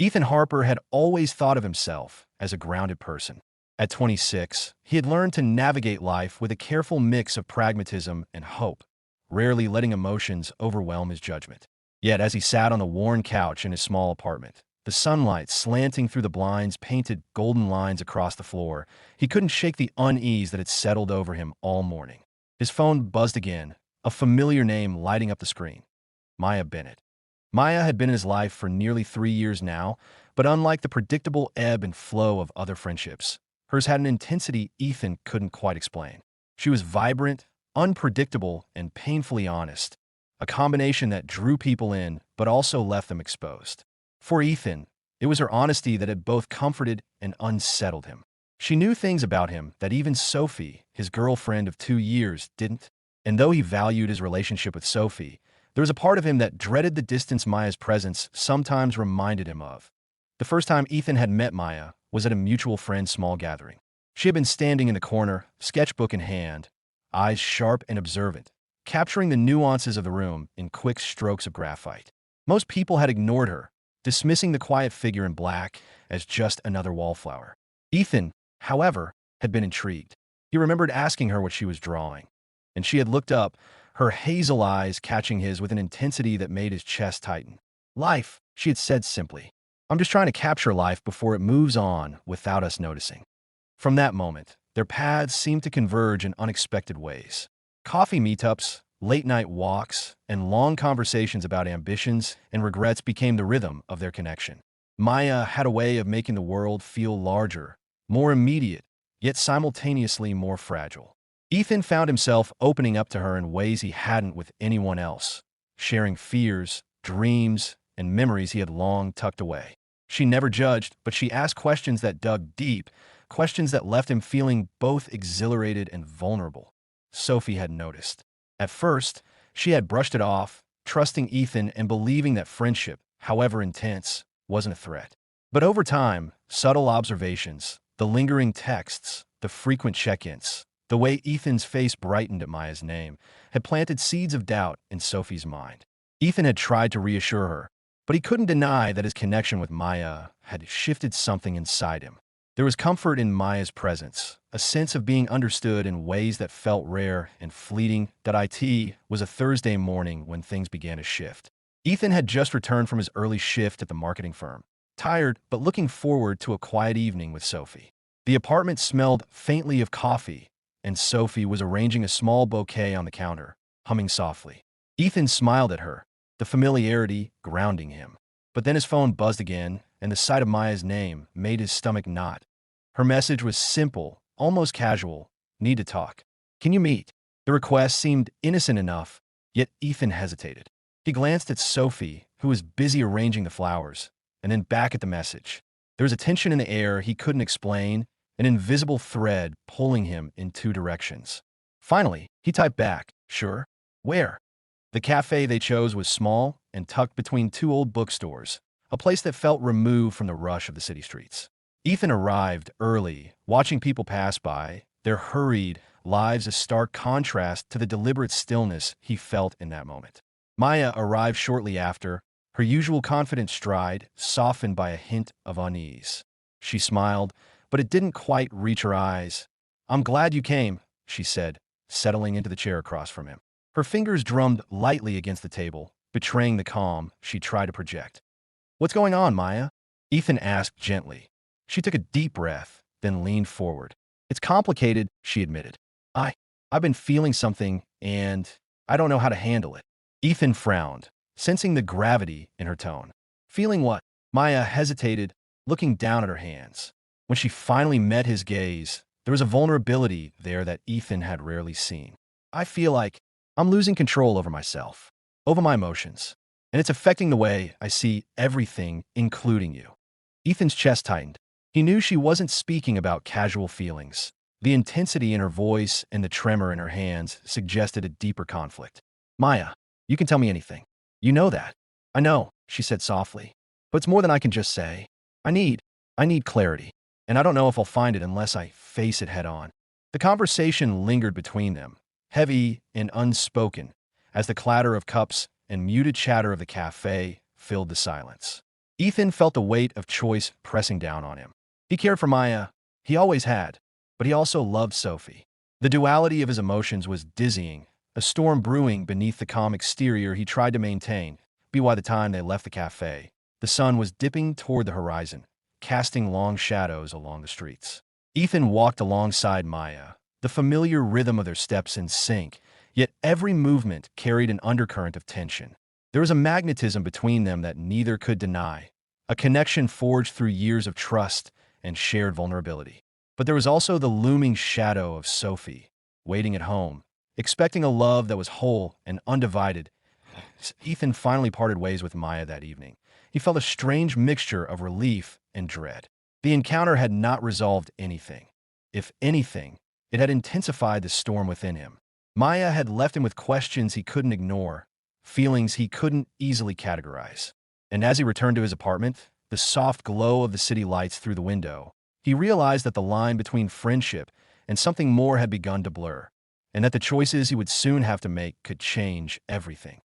Ethan Harper had always thought of himself as a grounded person. At 26, he had learned to navigate life with a careful mix of pragmatism and hope, rarely letting emotions overwhelm his judgment. Yet as he sat on the worn couch in his small apartment, the sunlight slanting through the blinds painted golden lines across the floor, he couldn't shake the unease that had settled over him all morning. His phone buzzed again, a familiar name lighting up the screen. Maya Bennett. Maya had been in his life for nearly 3 years now, but unlike the predictable ebb and flow of other friendships, hers had an intensity Ethan couldn't quite explain. She was vibrant, unpredictable, and painfully honest, a combination that drew people in but also left them exposed. For Ethan, it was her honesty that had both comforted and unsettled him. She knew things about him that even Sophie, his girlfriend of 2 years, didn't. And though he valued his relationship with Sophie, there was a part of him that dreaded the distance Maya's presence sometimes reminded him of. The first time Ethan had met Maya was at a mutual friend's small gathering. She had been standing in the corner, sketchbook in hand, eyes sharp and observant, capturing the nuances of the room in quick strokes of graphite. Most people had ignored her, dismissing the quiet figure in black as just another wallflower. Ethan, however, had been intrigued. He remembered asking her what she was drawing, and she had looked up, her hazel eyes catching his with an intensity that made his chest tighten. "Life," she had said simply. "I'm just trying to capture life before it moves on without us noticing." From that moment, their paths seemed to converge in unexpected ways. Coffee meetups, late-night walks, and long conversations about ambitions and regrets became the rhythm of their connection. Maya had a way of making the world feel larger, more immediate, yet simultaneously more fragile. Ethan found himself opening up to her in ways he hadn't with anyone else, sharing fears, dreams, and memories he had long tucked away. She never judged, but she asked questions that dug deep, questions that left him feeling both exhilarated and vulnerable. Sophie had noticed. At first, she had brushed it off, trusting Ethan and believing that friendship, however intense, wasn't a threat. But over time, subtle observations, the lingering texts, the frequent check-ins, the way Ethan's face brightened at Maya's name, had planted seeds of doubt in Sophie's mind. Ethan had tried to reassure her, but he couldn't deny that his connection with Maya had shifted something inside him. There was comfort in Maya's presence, a sense of being understood in ways that felt rare and fleeting. It was a Thursday morning when things began to shift. Ethan had just returned from his early shift at the marketing firm, tired but looking forward to a quiet evening with Sophie. The apartment smelled faintly of coffee, and Sophie was arranging a small bouquet on the counter, humming softly. Ethan smiled at her, the familiarity grounding him. But then his phone buzzed again, and the sight of Maya's name made his stomach knot. Her message was simple, almost casual. "Need to talk. Can you meet?" The request seemed innocent enough, yet Ethan hesitated. He glanced at Sophie, who was busy arranging the flowers, and then back at the message. There was a tension in the air he couldn't explain, an invisible thread pulling him in two directions. Finally, he typed back, "Sure. Where?" The cafe they chose was small and tucked between two old bookstores, a place that felt removed from the rush of the city streets. Ethan arrived early, watching people pass by, their hurried lives a stark contrast to the deliberate stillness he felt in that moment. Maya arrived shortly after, her usual confident stride softened by a hint of unease. She smiled, but it didn't quite reach her eyes. "I'm glad you came," she said, settling into the chair across from him. Her fingers drummed lightly against the table, betraying the calm she tried to project. "What's going on, Maya?" Ethan asked gently. She took a deep breath, then leaned forward. "It's complicated," she admitted. I've been feeling something, and I don't know how to handle it." Ethan frowned, sensing the gravity in her tone. "Feeling what?" Maya hesitated, looking down at her hands. When she finally met his gaze, there was a vulnerability there that Ethan had rarely seen. "I feel like I'm losing control over myself, over my emotions, and it's affecting the way I see everything, including you." Ethan's chest tightened. He knew she wasn't speaking about casual feelings. The intensity in her voice and the tremor in her hands suggested a deeper conflict. "Maya, you can tell me anything. You know that." "I know," she said softly, "but it's more than I can just say. I need clarity, and I don't know if I'll find it unless I face it head on." The conversation lingered between them, heavy and unspoken, as the clatter of cups and muted chatter of the cafe filled the silence. Ethan felt the weight of choice pressing down on him. He cared for Maya, he always had, but he also loved Sophie. The duality of his emotions was dizzying, a storm brewing beneath the calm exterior he tried to maintain. By the time they left the cafe, the sun was dipping toward the horizon, casting long shadows along the streets. Ethan walked alongside Maya, the familiar rhythm of their steps in sync, yet every movement carried an undercurrent of tension. There was a magnetism between them that neither could deny, a connection forged through years of trust and shared vulnerability. But there was also the looming shadow of Sophie, waiting at home, expecting a love that was whole and undivided. As Ethan finally parted ways with Maya that evening, he felt a strange mixture of relief and dread. The encounter had not resolved anything. If anything, it had intensified the storm within him. Maya had left him with questions he couldn't ignore, feelings he couldn't easily categorize. And as he returned to his apartment, the soft glow of the city lights through the window, he realized that the line between friendship and something more had begun to blur, and that the choices he would soon have to make could change everything.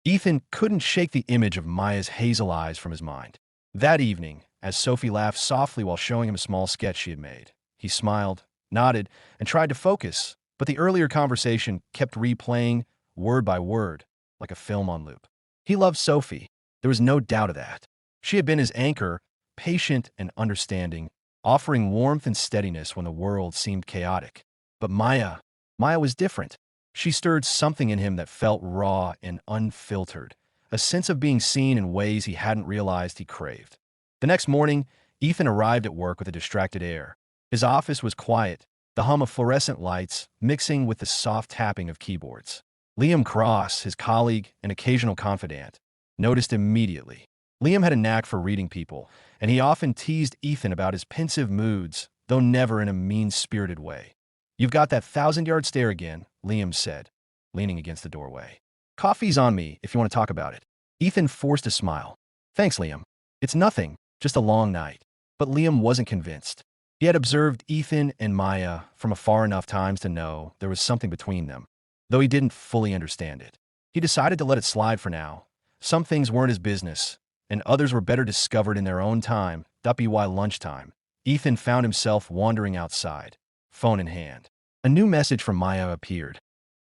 Ethan couldn't shake the image of Maya's hazel eyes from his mind. That evening, as Sophie laughed softly while showing him a small sketch she had made, he smiled, nodded, and tried to focus, but the earlier conversation kept replaying, word by word, like a film on loop. He loved Sophie. There was no doubt of that. She had been his anchor, patient and understanding, offering warmth and steadiness when the world seemed chaotic. But Maya was different. She stirred something in him that felt raw and unfiltered, a sense of being seen in ways he hadn't realized he craved. The next morning, Ethan arrived at work with a distracted air. His office was quiet, the hum of fluorescent lights mixing with the soft tapping of keyboards. Liam Cross, his colleague and occasional confidant, noticed immediately. Liam had a knack for reading people, and he often teased Ethan about his pensive moods, though never in a mean-spirited way. "You've got that 1,000-yard stare again," Liam said, leaning against the doorway. "Coffee's on me if you want to talk about it." Ethan forced a smile. "Thanks, Liam. It's nothing, just a long night." But Liam wasn't convinced. He had observed Ethan and Maya from afar enough times to know there was something between them, though he didn't fully understand it. He decided to let it slide for now. Some things weren't his business, and others were better discovered in their own time. By lunchtime, Ethan found himself wandering outside, phone in hand. A new message from Maya appeared.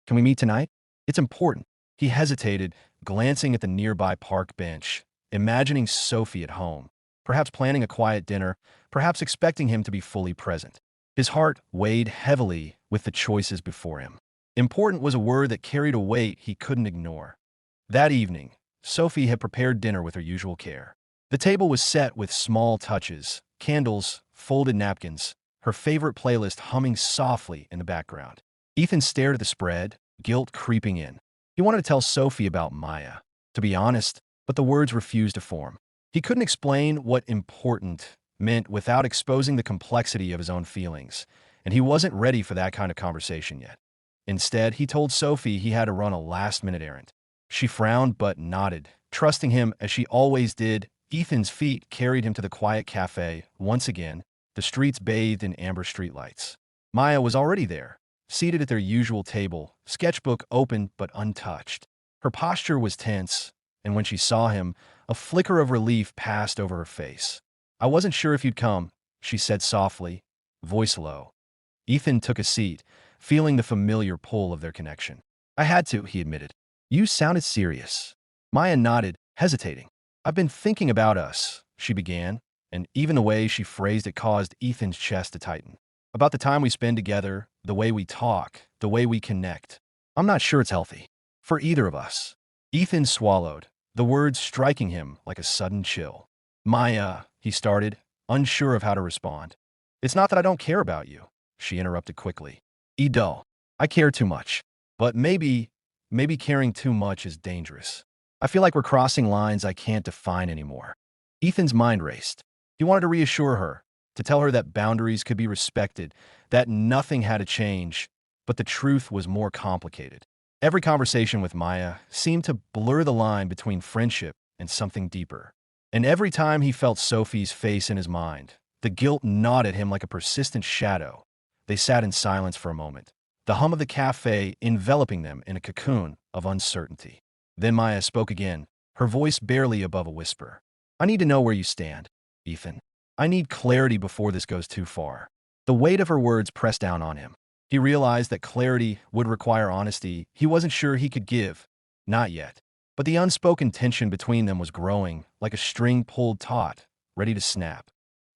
"Can we meet tonight? It's important." He hesitated, glancing at the nearby park bench, imagining Sophie at home, perhaps planning a quiet dinner, perhaps expecting him to be fully present. His heart weighed heavily with the choices before him. Important was a word that carried a weight he couldn't ignore. That evening, Sophie had prepared dinner with her usual care. The table was set with small touches, candles, folded napkins, her favorite playlist humming softly in the background. Ethan stared at the spread, guilt creeping in. He wanted to tell Sophie about Maya, to be honest, but the words refused to form. He couldn't explain what important meant without exposing the complexity of his own feelings, and he wasn't ready for that kind of conversation yet. Instead, he told Sophie he had to run a last-minute errand. She frowned but nodded, trusting him as she always did. Ethan's feet carried him to the quiet cafe. Once again, the streets bathed in amber streetlights. Maya was already there, seated at their usual table, sketchbook open but untouched. Her posture was tense, and when she saw him, a flicker of relief passed over her face. "I wasn't sure if you'd come," she said softly, voice low. Ethan took a seat, feeling the familiar pull of their connection. "I had to," he admitted. "You sounded serious." Maya nodded, hesitating. "I've been thinking about us," she began, and even the way she phrased it caused Ethan's chest to tighten. "About the time we spend together, the way we talk, the way we connect. I'm not sure it's healthy. For either of us." Ethan swallowed, the words striking him like a sudden chill. "Maya," he started, unsure of how to respond. "It's not that I don't care about you," she interrupted quickly. "Edel, I care too much. But maybe caring too much is dangerous. I feel like we're crossing lines I can't define anymore." Ethan's mind raced. He wanted to reassure her, to tell her that boundaries could be respected, that nothing had to change, but the truth was more complicated. Every conversation with Maya seemed to blur the line between friendship and something deeper. And every time he felt Sophie's face in his mind, the guilt gnawed at him like a persistent shadow. They sat in silence for a moment, the hum of the cafe enveloping them in a cocoon of uncertainty. Then Maya spoke again, her voice barely above a whisper. I need to know where you stand, Ethan. I need clarity before this goes too far. The weight of her words pressed down on him. He realized that clarity would require honesty he wasn't sure he could give. Not yet. But the unspoken tension between them was growing, like a string pulled taut, ready to snap.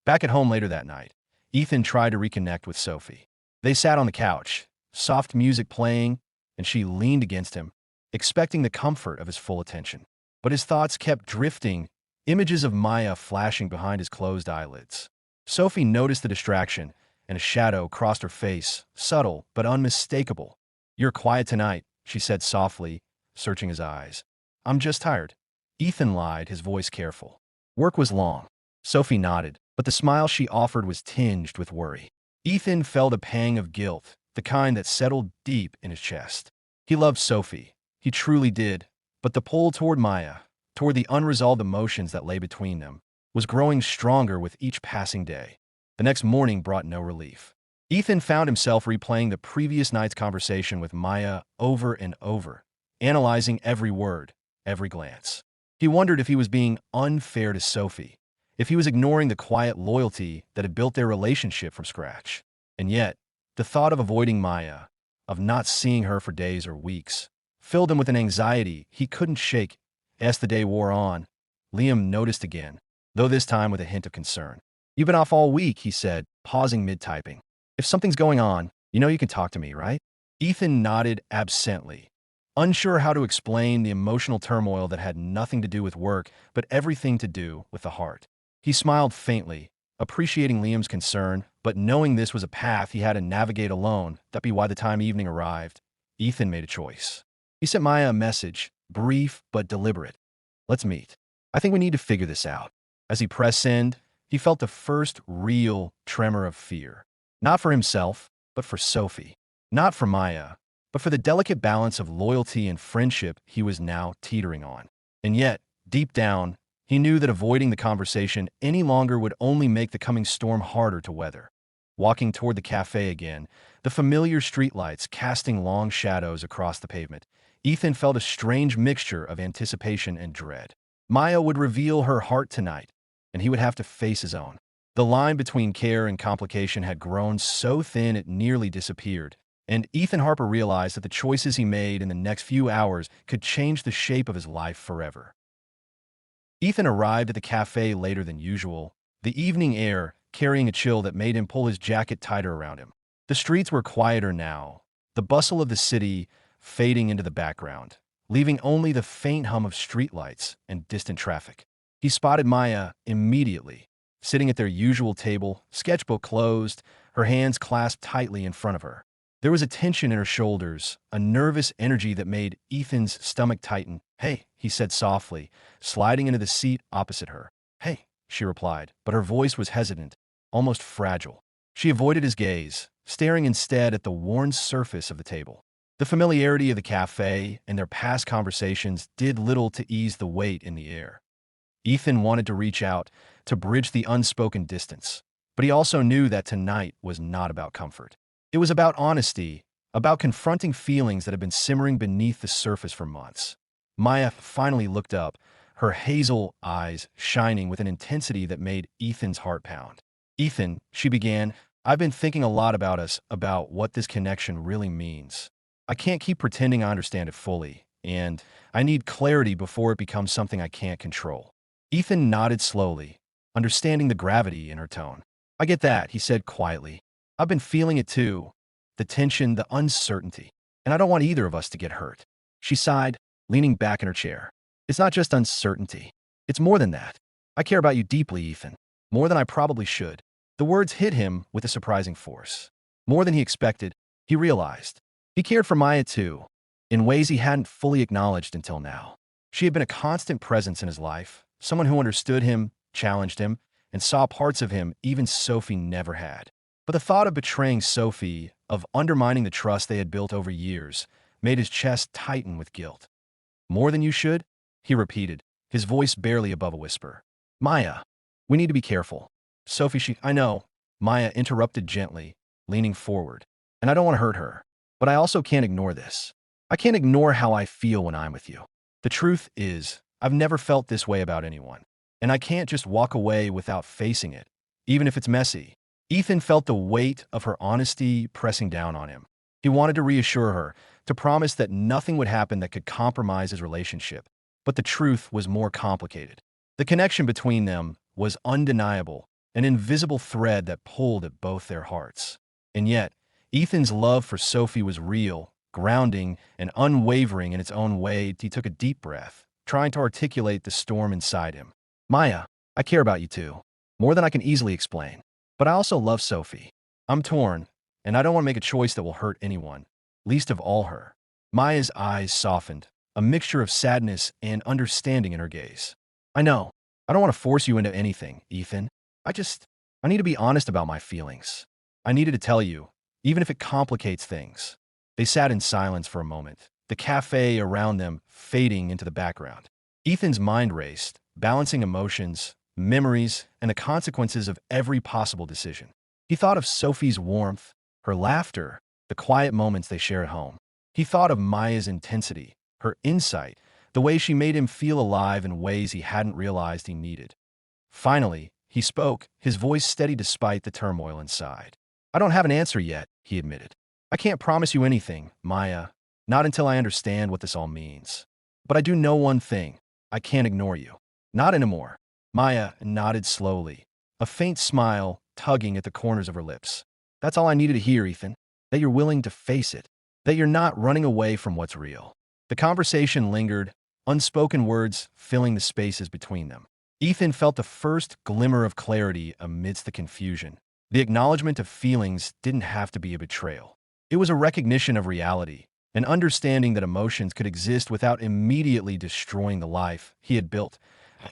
Back at home later that night, Ethan tried to reconnect with Sophie. They sat on the couch, soft music playing, and she leaned against him, expecting the comfort of his full attention. But his thoughts kept drifting, images of Maya flashing behind his closed eyelids. Sophie noticed the distraction, and a shadow crossed her face, subtle but unmistakable. You're quiet tonight, she said softly, searching his eyes. I'm just tired. Ethan lied, his voice careful. Work was long. Sophie nodded, but the smile she offered was tinged with worry. Ethan felt a pang of guilt, the kind that settled deep in his chest. He loved Sophie. He truly did. But the pull toward Maya, toward the unresolved emotions that lay between them, was growing stronger with each passing day. The next morning brought no relief. Ethan found himself replaying the previous night's conversation with Maya over and over, analyzing every word, every glance. He wondered if he was being unfair to Sophie, if he was ignoring the quiet loyalty that had built their relationship from scratch. And yet, the thought of avoiding Maya, of not seeing her for days or weeks, filled him with an anxiety he couldn't shake. As the day wore on, Liam noticed again, though this time with a hint of concern. You've been off all week, he said, pausing mid-typing. If something's going on, you know you can talk to me, right? Ethan nodded absently, unsure how to explain the emotional turmoil that had nothing to do with work, but everything to do with the heart. He smiled faintly, appreciating Liam's concern, but knowing this was a path he had to navigate alone. That be why the time evening arrived, Ethan made a choice. He sent Maya a message, brief but deliberate. Let's meet. I think we need to figure this out. As he pressed send, he felt the first real tremor of fear. Not for himself, but for Sophie. Not for Maya, but for the delicate balance of loyalty and friendship he was now teetering on. And yet, deep down, he knew that avoiding the conversation any longer would only make the coming storm harder to weather. Walking toward the cafe again, the familiar streetlights casting long shadows across the pavement, Ethan felt a strange mixture of anticipation and dread. Maya would reveal her heart tonight, and he would have to face his own. The line between care and complication had grown so thin it nearly disappeared, and Ethan Harper realized that the choices he made in the next few hours could change the shape of his life forever. Ethan arrived at the cafe later than usual, the evening air carrying a chill that made him pull his jacket tighter around him. The streets were quieter now, the bustle of the city fading into the background, leaving only the faint hum of streetlights and distant traffic. He spotted Maya immediately, sitting at their usual table, sketchbook closed, her hands clasped tightly in front of her. There was a tension in her shoulders, a nervous energy that made Ethan's stomach tighten. Hey, he said softly, sliding into the seat opposite her. Hey, she replied, but her voice was hesitant, almost fragile. She avoided his gaze, staring instead at the worn surface of the table. The familiarity of the cafe and their past conversations did little to ease the weight in the air. Ethan wanted to reach out, to bridge the unspoken distance, but he also knew that tonight was not about comfort. It was about honesty, about confronting feelings that had been simmering beneath the surface for months. Maya finally looked up, her hazel eyes shining with an intensity that made Ethan's heart pound. Ethan, she began, I've been thinking a lot about us, about what this connection really means. I can't keep pretending I understand it fully, and I need clarity before it becomes something I can't control. Ethan nodded slowly, understanding the gravity in her tone. I get that, he said quietly. I've been feeling it too. The tension, the uncertainty. And I don't want either of us to get hurt. She sighed, leaning back in her chair. It's not just uncertainty. It's more than that. I care about you deeply, Ethan. More than I probably should. The words hit him with a surprising force. More than he expected, he realized. He cared for Maya too, in ways he hadn't fully acknowledged until now. She had been a constant presence in his life, someone who understood him, challenged him, and saw parts of him even Sophie never had. But the thought of betraying Sophie, of undermining the trust they had built over years, made his chest tighten with guilt. More than you should? He repeated, his voice barely above a whisper. Maya, we need to be careful. Sophie, I know, Maya interrupted gently, leaning forward. And I don't want to hurt her. But I also can't ignore this. I can't ignore how I feel when I'm with you. The truth is, I've never felt this way about anyone. And I can't just walk away without facing it, even if it's messy. Ethan felt the weight of her honesty pressing down on him. He wanted to reassure her, to promise that nothing would happen that could compromise his relationship. But the truth was more complicated. The connection between them was undeniable, an invisible thread that pulled at both their hearts. And yet, Ethan's love for Sophie was real, grounding, and unwavering in its own way. He took a deep breath, trying to articulate the storm inside him. Maya, I care about you too, more than I can easily explain. But I also love Sophie. I'm torn, and I don't want to make a choice that will hurt anyone, least of all her. Maya's eyes softened, a mixture of sadness and understanding in her gaze. I know. I don't want to force you into anything, Ethan. I need to be honest about my feelings. I needed to tell you, even if it complicates things. They sat in silence for a moment, the cafe around them fading into the background. Ethan's mind raced, balancing emotions, memories, and the consequences of every possible decision. He thought of Sophie's warmth, her laughter, the quiet moments they share at home. He thought of Maya's intensity, her insight, the way she made him feel alive in ways he hadn't realized he needed. Finally, he spoke, his voice steady despite the turmoil inside. I don't have an answer yet, he admitted. I can't promise you anything, Maya, not until I understand what this all means. But I do know one thing. I can't ignore you. Not anymore. Maya nodded slowly, a faint smile tugging at the corners of her lips. That's all I needed to hear, Ethan. That you're willing to face it. That you're not running away from what's real. The conversation lingered, unspoken words filling the spaces between them. Ethan felt the first glimmer of clarity amidst the confusion. The acknowledgement of feelings didn't have to be a betrayal. It was a recognition of reality, an understanding that emotions could exist without immediately destroying the life he had built.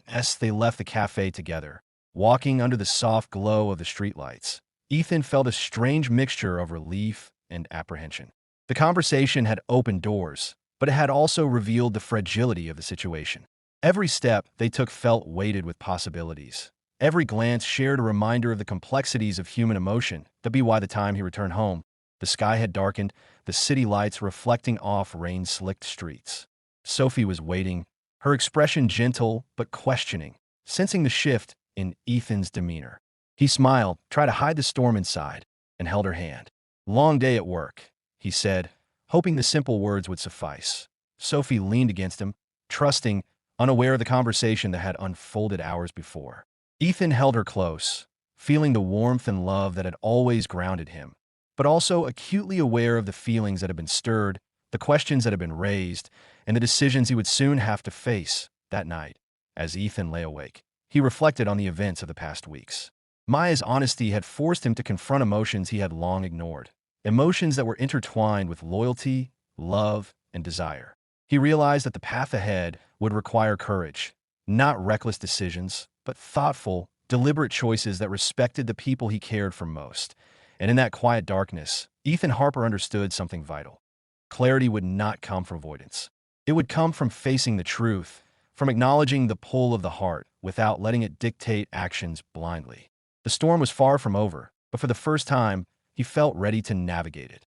As they left the cafe together, walking under the soft glow of the streetlights, Ethan felt a strange mixture of relief and apprehension. The conversation had opened doors, but it had also revealed the fragility of the situation. Every step they took felt weighted with possibilities. Every glance shared a reminder of the complexities of human emotion. By the time he returned home, the sky had darkened, the city lights reflecting off rain-slicked streets. Sophie was waiting, her expression gentle but questioning, sensing the shift in Ethan's demeanor. He smiled, tried to hide the storm inside, and held her hand. Long day at work, he said, hoping the simple words would suffice. Sophie leaned against him, trusting, unaware of the conversation that had unfolded hours before. Ethan held her close, feeling the warmth and love that had always grounded him, but also acutely aware of the feelings that had been stirred, the questions that had been raised, and the decisions he would soon have to face. That night, as Ethan lay awake, he reflected on the events of the past weeks. Maya's honesty had forced him to confront emotions he had long ignored, emotions that were intertwined with loyalty, love, and desire. He realized that the path ahead would require courage, not reckless decisions, but thoughtful, deliberate choices that respected the people he cared for most. And in that quiet darkness, Ethan Harper understood something vital. Clarity would not come from avoidance. It would come from facing the truth, from acknowledging the pull of the heart without letting it dictate actions blindly. The storm was far from over, but for the first time, he felt ready to navigate it.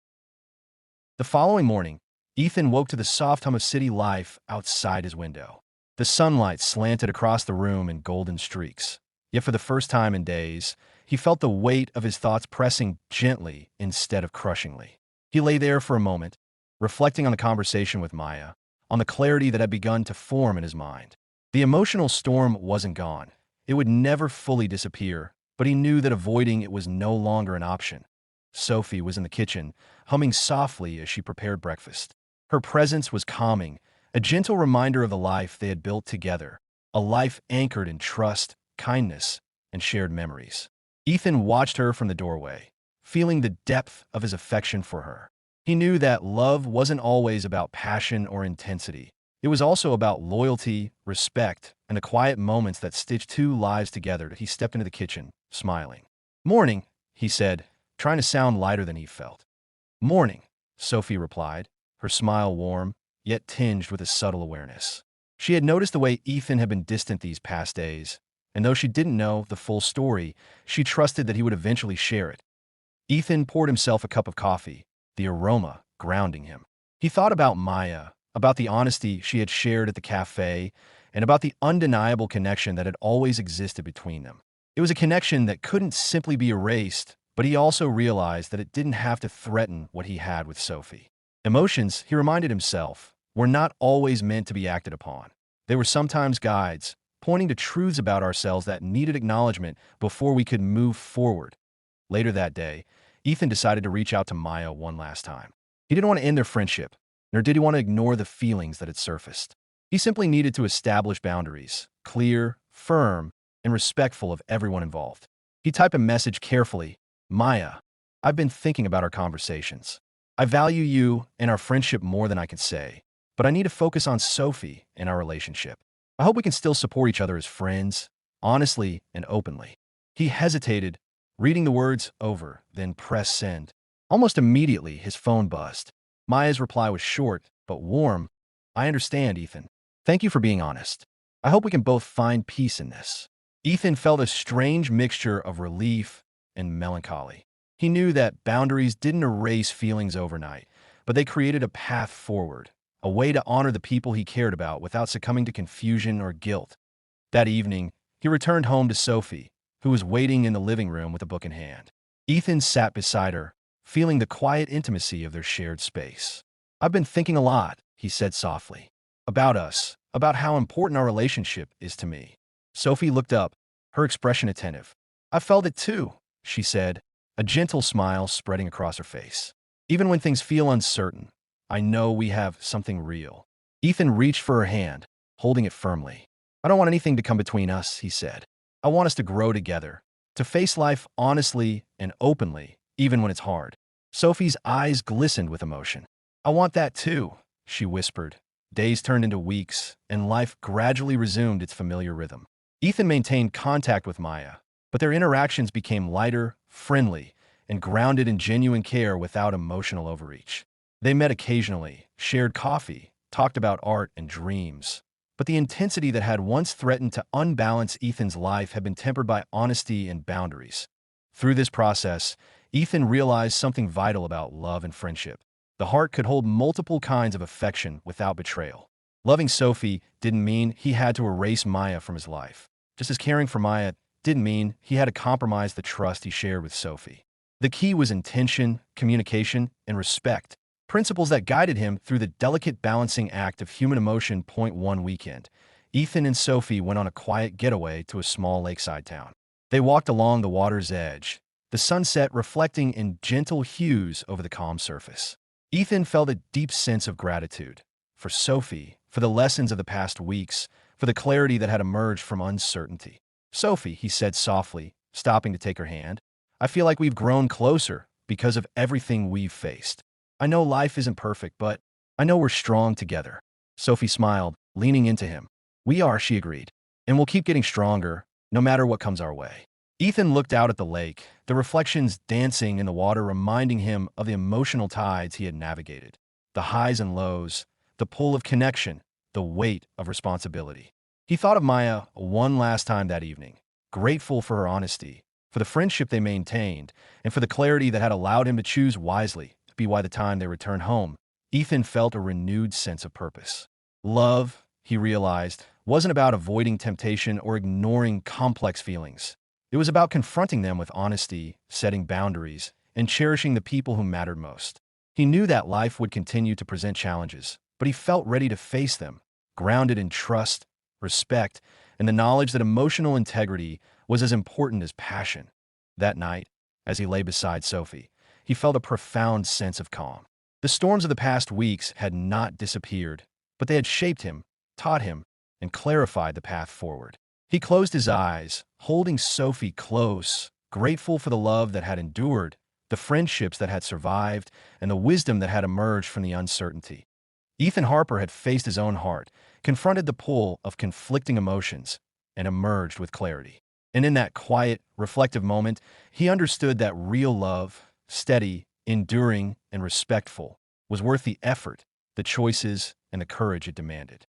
The following morning, Ethan woke to the soft hum of city life outside his window. The sunlight slanted across the room in golden streaks. Yet for the first time in days, he felt the weight of his thoughts pressing gently instead of crushingly. He lay there for a moment, reflecting on the conversation with Maya, on the clarity that had begun to form in his mind. The emotional storm wasn't gone. It would never fully disappear, but he knew that avoiding it was no longer an option. Sophie was in the kitchen, humming softly as she prepared breakfast. Her presence was calming, a gentle reminder of the life they had built together, a life anchored in trust, kindness, and shared memories. Ethan watched her from the doorway, feeling the depth of his affection for her. He knew that love wasn't always about passion or intensity. It was also about loyalty, respect, and the quiet moments that stitched two lives together. He stepped into the kitchen, smiling. "Morning," he said, trying to sound lighter than he felt. "Morning," Sophie replied, her smile warm, yet tinged with a subtle awareness. She had noticed the way Ethan had been distant these past days, and though she didn't know the full story, she trusted that he would eventually share it. Ethan poured himself a cup of coffee, the aroma grounding him. He thought about Maya, about the honesty she had shared at the cafe, and about the undeniable connection that had always existed between them. It was a connection that couldn't simply be erased, but he also realized that it didn't have to threaten what he had with Sophie. Emotions, he reminded himself, were not always meant to be acted upon. They were sometimes guides, pointing to truths about ourselves that needed acknowledgement before we could move forward. Later that day, Ethan decided to reach out to Maya one last time. He didn't want to end their friendship, nor did he want to ignore the feelings that had surfaced. He simply needed to establish boundaries, clear, firm, and respectful of everyone involved. He typed a message carefully. Maya, I've been thinking about our conversations. I value you and our friendship more than I can say, but I need to focus on Sophie and our relationship. I hope we can still support each other as friends, honestly and openly. He hesitated, reading the words over, then pressed send. Almost immediately, his phone buzzed. Maya's reply was short, but warm. I understand, Ethan. Thank you for being honest. I hope we can both find peace in this. Ethan felt a strange mixture of relief and melancholy. He knew that boundaries didn't erase feelings overnight, but they created a path forward, a way to honor the people he cared about without succumbing to confusion or guilt. That evening, he returned home to Sophie, who was waiting in the living room with a book in hand. Ethan sat beside her, feeling the quiet intimacy of their shared space. I've been thinking a lot, he said softly, about us, about how important our relationship is to me. Sophie looked up, her expression attentive. I felt it too, she said, a gentle smile spreading across her face. Even when things feel uncertain, I know we have something real. Ethan reached for her hand, holding it firmly. I don't want anything to come between us, he said. I want us to grow together, to face life honestly and openly, even when it's hard. Sophie's eyes glistened with emotion. I want that too, she whispered. Days turned into weeks, and life gradually resumed its familiar rhythm. Ethan maintained contact with Maya, but their interactions became lighter, friendly, and grounded in genuine care without emotional overreach. They met occasionally, shared coffee, talked about art and dreams. But the intensity that had once threatened to unbalance Ethan's life had been tempered by honesty and boundaries. Through this process, Ethan realized something vital about love and friendship. The heart could hold multiple kinds of affection without betrayal. Loving Sophie didn't mean he had to erase Maya from his life, just as caring for Maya didn't mean he had to compromise the trust he shared with Sophie. The key was intention, communication, and respect, principles that guided him through the delicate balancing act of human emotion. One weekend, Ethan and Sophie went on a quiet getaway to a small lakeside town. They walked along the water's edge, the sunset reflecting in gentle hues over the calm surface. Ethan felt a deep sense of gratitude for Sophie, for the lessons of the past weeks, for the clarity that had emerged from uncertainty. Sophie, he said softly, stopping to take her hand, I feel like we've grown closer because of everything we've faced. I know life isn't perfect, but I know we're strong together. Sophie smiled, leaning into him. We are, she agreed, and we'll keep getting stronger, no matter what comes our way. Ethan looked out at the lake, the reflections dancing in the water reminding him of the emotional tides he had navigated. The highs and lows, the pull of connection, the weight of responsibility. He thought of Maya one last time that evening, grateful for her honesty, for the friendship they maintained, and for the clarity that had allowed him to choose wisely. By the time they returned home, Ethan felt a renewed sense of purpose. Love, he realized, wasn't about avoiding temptation or ignoring complex feelings. It was about confronting them with honesty, setting boundaries, and cherishing the people who mattered most. He knew that life would continue to present challenges, but he felt ready to face them, grounded in trust, respect, and the knowledge that emotional integrity was as important as passion. That night, as he lay beside Sophie, he felt a profound sense of calm. The storms of the past weeks had not disappeared, but they had shaped him, taught him, and clarified the path forward. He closed his eyes, holding Sophie close, grateful for the love that had endured, the friendships that had survived, and the wisdom that had emerged from the uncertainty. Ethan Harper had faced his own heart, confronted the pull of conflicting emotions, and emerged with clarity. And in that quiet, reflective moment, he understood that real love, steady, enduring, and respectful, was worth the effort, the choices, and the courage it demanded.